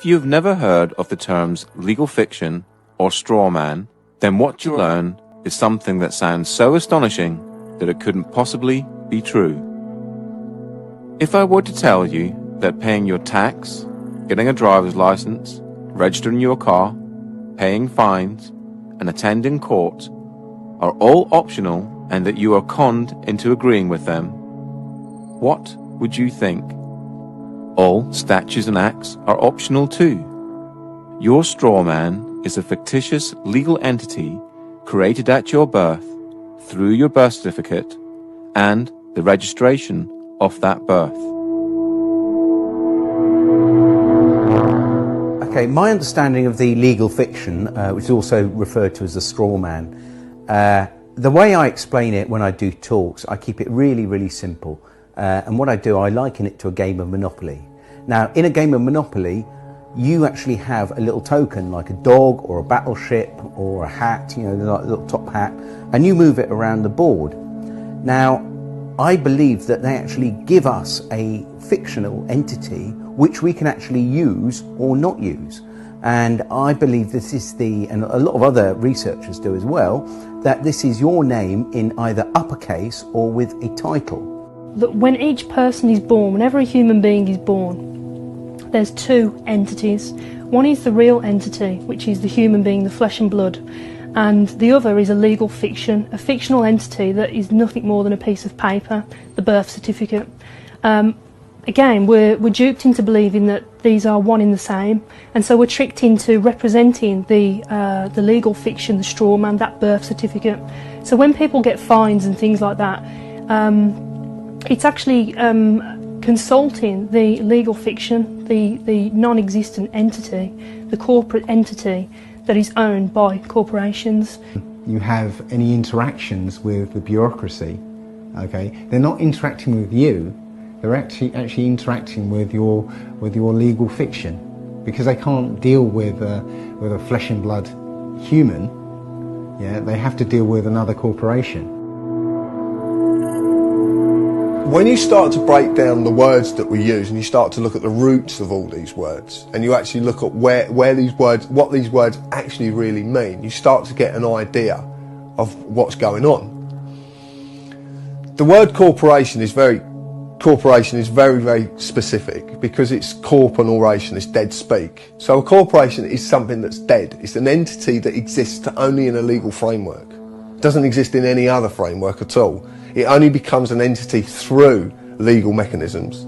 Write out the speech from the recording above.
If you've never heard of the terms legal fiction or strawman, then what you learn is something that sounds so astonishing that it couldn't possibly be true. If I were to tell you that paying your tax, getting a driver's license, registering your car, paying fines, and attending court are all optional and that you are conned into agreeing with them, what would you think? All statutes and acts are optional too. Your strawman is a fictitious legal entity created at your birth through your birth certificate and the registration of that birth. Okay, my understanding of the legal fiction, which is also referred to as a strawman, the way I explain it when I do talks, I keep it really simple. And what I do, I liken it to a game of Monopoly. Now, in a game of Monopoly, you actually have a little token like a dog or a battleship or a hat, you know, like a little top hat, and you move it around the board. Now, I believe that they actually give us a fictional entity which we can actually use or not use. And I believe this is and a lot of other researchers do as well, that this is your name in either uppercase or with a title. That when each person is born, whenever a human being is born, there's two entities. One is the real entity, which is the human being, the flesh and blood, and the other is a legal fiction, a fictional entity that is nothing more than a piece of paper, the birth certificate. Again, we're duped into believing that these are one in the same, and so we're tricked into representing the legal fiction, the straw man, that birth certificate. So when people get fines and things like that, it's actually consulting the legal fiction, the non-existent entity, the corporate entity that is owned by corporations. You have any interactions with the bureaucracy, okay? They're not interacting with you, they're actually interacting with your legal fiction, because they can't deal with a flesh and blood human. Yeah, they have to deal with another corporation. When you start to break down the words that we use and you start to look at the roots of all these words, and you actually look at what these words actually really mean, you start to get an idea of what's going on. The word corporation is very specific because it's corp and oration, it's dead speak. So a corporation is something that's dead. It's an entity that exists only in a legal framework. It doesn't exist in any other framework at all. It only becomes an entity through legal mechanisms.